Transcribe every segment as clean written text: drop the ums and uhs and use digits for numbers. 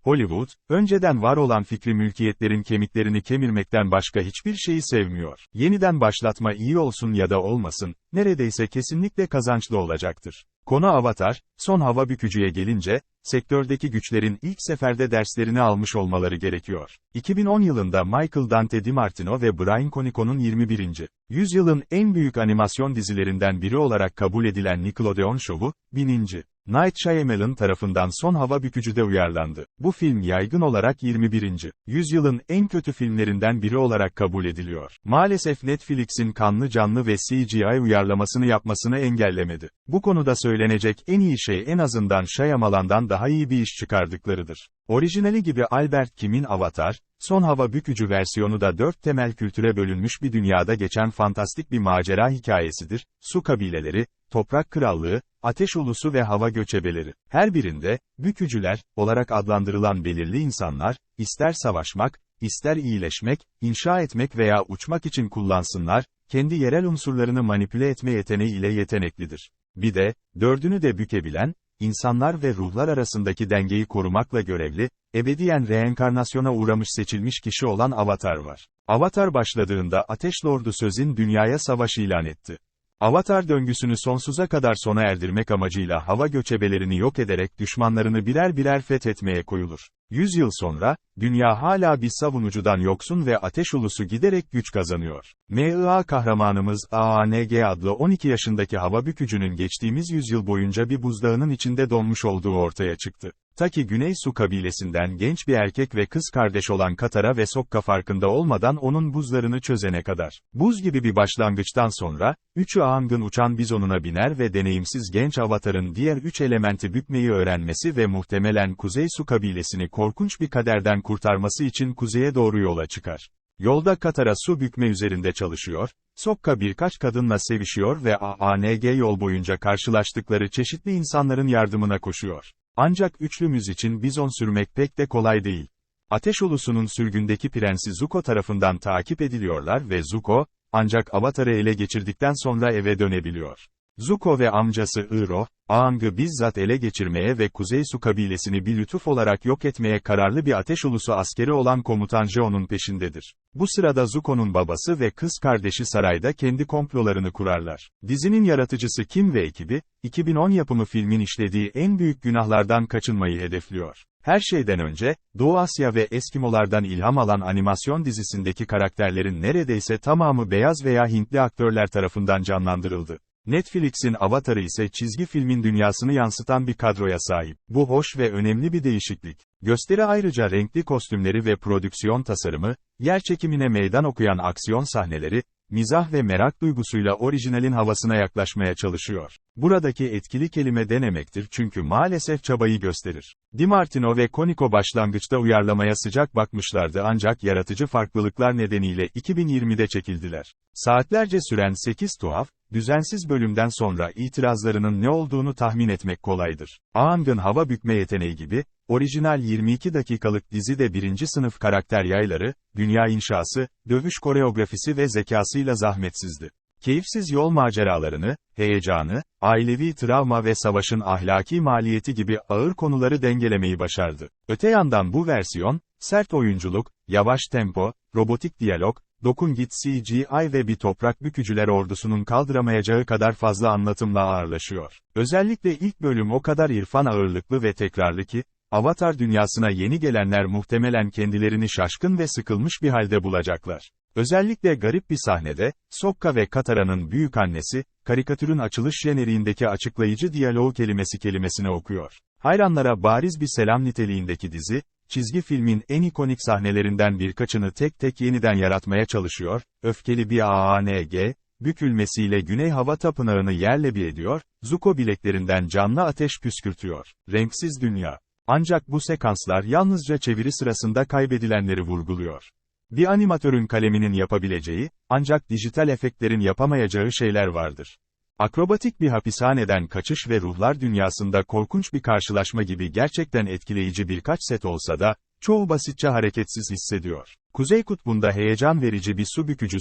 Hollywood, önceden var olan fikri mülkiyetlerin kemiklerini kemirmekten başka hiçbir şeyi sevmiyor. Yeniden başlatma iyi olsun ya da olmasın, neredeyse kesinlikle kazançlı olacaktır. Konu Avatar, son hava bükücüye gelince, sektördeki güçlerin ilk seferde derslerini almış olmaları gerekiyor. 2010 yılında Michael Dante DiMartino ve Brian Conicco'nun 21. yüzyılın en büyük animasyon dizilerinden biri olarak kabul edilen Nickelodeon şovu, 1000. Night Shyamalan tarafından Son Hava Bükücü'de uyarlandı. Bu film yaygın olarak 21. yüzyılın en kötü filmlerinden biri olarak kabul ediliyor. Maalesef Netflix'in kanlı canlı ve CGI uyarlamasını yapmasını engellemedi. Bu konuda söylenecek en iyi şey en azından Shyamalan'dan daha iyi bir iş çıkardıklarıdır. Orijinali gibi Albert Kim'in Avatar, Son Hava Bükücü versiyonu da 4 temel kültüre bölünmüş bir dünyada geçen fantastik bir macera hikayesidir. Su kabileleri, toprak krallığı, ateş ulusu ve hava göçebeleri. Her birinde, bükücüler, olarak adlandırılan belirli insanlar, ister savaşmak, ister iyileşmek, inşa etmek veya uçmak için kullansınlar, kendi yerel unsurlarını manipüle etme yeteneği ile yeteneklidir. Bir de, dördünü de bükebilen, insanlar ve ruhlar arasındaki dengeyi korumakla görevli, ebediyen reenkarnasyona uğramış seçilmiş kişi olan Avatar var. Avatar başladığında Ateş Lordu Sözin dünyaya savaş ilan etti. Avatar döngüsünü sonsuza kadar sona erdirmek amacıyla hava göçebelerini yok ederek düşmanlarını birer birer fethetmeye koyulur. 100 yıl sonra, dünya hala bir savunucudan yoksun ve ateş ulusu giderek güç kazanıyor. M.I.A. kahramanımız AANG adlı 12 yaşındaki hava bükücünün geçtiğimiz yüzyıl boyunca bir buzdağının içinde donmuş olduğu ortaya çıktı. Ta ki Güney Su kabilesinden genç bir erkek ve kız kardeş olan Katara ve Sokka farkında olmadan onun buzlarını çözene kadar. Buz gibi bir başlangıçtan sonra, üçü Aang'ın uçan bizonuna biner ve deneyimsiz genç Avatar'ın diğer 3 elementi bükmeyi öğrenmesi ve muhtemelen Kuzey Su kabilesini korkunç bir kaderden kurtarması için kuzeye doğru yola çıkar. Yolda Katara su bükme üzerinde çalışıyor, Sokka birkaç kadınla sevişiyor ve AANG yol boyunca karşılaştıkları çeşitli insanların yardımına koşuyor. Ancak üçlümüz için bizon sürmek pek de kolay değil. Ateş ulusunun sürgündeki prensi Zuko tarafından takip ediliyorlar ve Zuko, ancak Avatar'ı ele geçirdikten sonra eve dönebiliyor. Zuko ve amcası Iroh, Aang'ı bizzat ele geçirmeye ve Kuzey Su kabilesini bir lütuf olarak yok etmeye kararlı bir ateş ulusu askeri olan komutan Jeon'un peşindedir. Bu sırada Zuko'nun babası ve kız kardeşi sarayda kendi komplolarını kurarlar. Dizinin yaratıcısı Kim ve ekibi, 2010 yapımı filmin işlediği en büyük günahlardan kaçınmayı hedefliyor. Her şeyden önce, Doğu Asya ve Eskimolardan ilham alan animasyon dizisindeki karakterlerin neredeyse tamamı beyaz veya Hintli aktörler tarafından canlandırıldı. Netflix'in Avatar'ı ise çizgi filmin dünyasını yansıtan bir kadroya sahip. Bu hoş ve önemli bir değişiklik. Gösteri ayrıca renkli kostümleri ve prodüksiyon tasarımı, yerçekimine meydan okuyan aksiyon sahneleri, mizah ve merak duygusuyla orijinalin havasına yaklaşmaya çalışıyor. Buradaki etkili kelime denemektir çünkü maalesef çabayı gösterir. DiMartino ve Conicco başlangıçta uyarlamaya sıcak bakmışlardı ancak yaratıcı farklılıklar nedeniyle 2020'de çekildiler. Saatlerce süren 8 tuhaf, düzensiz bölümden sonra itirazlarının ne olduğunu tahmin etmek kolaydır. Aang'ın hava bükme yeteneği gibi, orijinal 22 dakikalık dizide birinci sınıf karakter yayları, dünya inşası, dövüş koreografisi ve zekasıyla zahmetsizdi. Keyifsiz yol maceralarını, heyecanı, ailevi travma ve savaşın ahlaki maliyeti gibi ağır konuları dengelemeyi başardı. Öte yandan bu versiyon, sert oyunculuk, yavaş tempo, robotik diyalog, dokun git CGI ve bir toprak bükücüler ordusunun kaldıramayacağı kadar fazla anlatımla ağırlaşıyor. Özellikle ilk bölüm o kadar irfan ağırlıklı ve tekrarlı ki, Avatar dünyasına yeni gelenler muhtemelen kendilerini şaşkın ve sıkılmış bir halde bulacaklar. Özellikle garip bir sahnede, Sokka ve Katara'nın büyükannesi, karikatürün açılış jeneriğindeki açıklayıcı diyaloğu kelimesi kelimesine okuyor. Hayranlara bariz bir selam niteliğindeki dizi, çizgi filmin en ikonik sahnelerinden birkaçını tek tek yeniden yaratmaya çalışıyor, öfkeli bir AANG, bükülmesiyle Güney Hava Tapınağı'nı yerle bir ediyor, Zuko bileklerinden canlı ateş püskürtüyor. Renksiz dünya. Ancak bu sekanslar yalnızca çeviri sırasında kaybedilenleri vurguluyor. Bir animatörün kaleminin yapabileceği, ancak dijital efektlerin yapamayacağı şeyler vardır. Akrobatik bir hapishaneden kaçış ve ruhlar dünyasında korkunç bir karşılaşma gibi gerçekten etkileyici birkaç set olsa da, çoğu basitçe hareketsiz hissediyor. Kuzey Kutbu'nda heyecan verici bir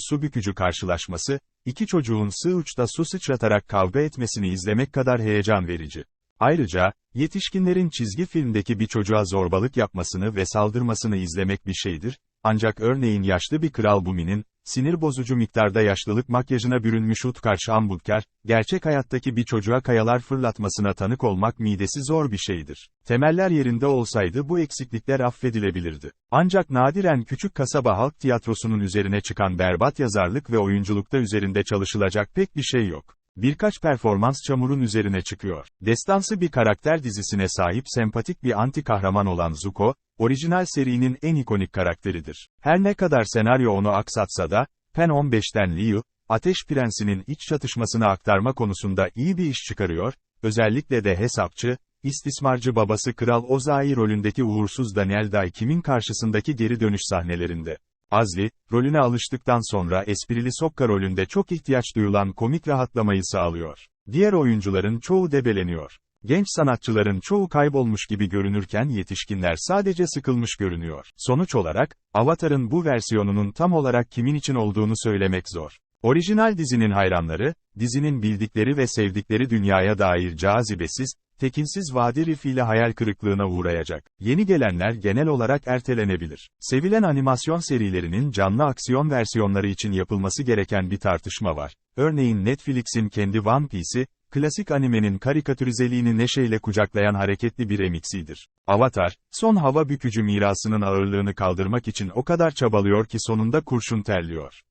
su bükücü karşılaşması, iki çocuğun sığ uçta su sıçratarak kavga etmesini izlemek kadar heyecan verici. Ayrıca, yetişkinlerin çizgi filmdeki bir çocuğa zorbalık yapmasını ve saldırmasını izlemek bir şeydir, ancak örneğin yaşlı bir Kral Bumi'nin, sinir bozucu miktarda yaşlılık makyajına bürünmüş Utkar Şambulkar, gerçek hayattaki bir çocuğa kayalar fırlatmasına tanık olmak midesi zor bir şeydir. Temeller yerinde olsaydı bu eksiklikler affedilebilirdi. Ancak nadiren küçük kasaba halk tiyatrosunun üzerine çıkan berbat yazarlık ve oyunculukta üzerinde çalışılacak pek bir şey yok. Birkaç performans çamurun üzerine çıkıyor. Destansı bir karakter dizisine sahip sempatik bir anti kahraman olan Zuko, orijinal serinin en ikonik karakteridir. Her ne kadar senaryo onu aksatsa da, Pen 15'ten Liu, Ateş Prensi'nin iç çatışmasını aktarma konusunda iyi bir iş çıkarıyor, özellikle de hesapçı, istismarcı babası Kral Ozai rolündeki uğursuz Daniel Day Kim'in karşısındaki geri dönüş sahnelerinde. Azli, rolüne alıştıktan sonra esprili Sokka rolünde çok ihtiyaç duyulan komik rahatlamayı sağlıyor. Diğer oyuncuların çoğu debeleniyor. Genç sanatçıların çoğu kaybolmuş gibi görünürken yetişkinler sadece sıkılmış görünüyor. Sonuç olarak, Avatar'ın bu versiyonunun tam olarak kimin için olduğunu söylemek zor. Orijinal dizinin hayranları, dizinin bildikleri ve sevdikleri dünyaya dair cazibesiz, tekinsiz vadi rifiyle hayal kırıklığına uğrayacak. Yeni gelenler genel olarak ertelenebilir. Sevilen animasyon serilerinin canlı aksiyon versiyonları için yapılması gereken bir tartışma var. Örneğin Netflix'in kendi One Piece'i, klasik animenin karikatürizeliğini neşeyle kucaklayan hareketli bir remixidir. Avatar, son hava bükücü mirasının ağırlığını kaldırmak için o kadar çabalıyor ki sonunda kurşun terliyor.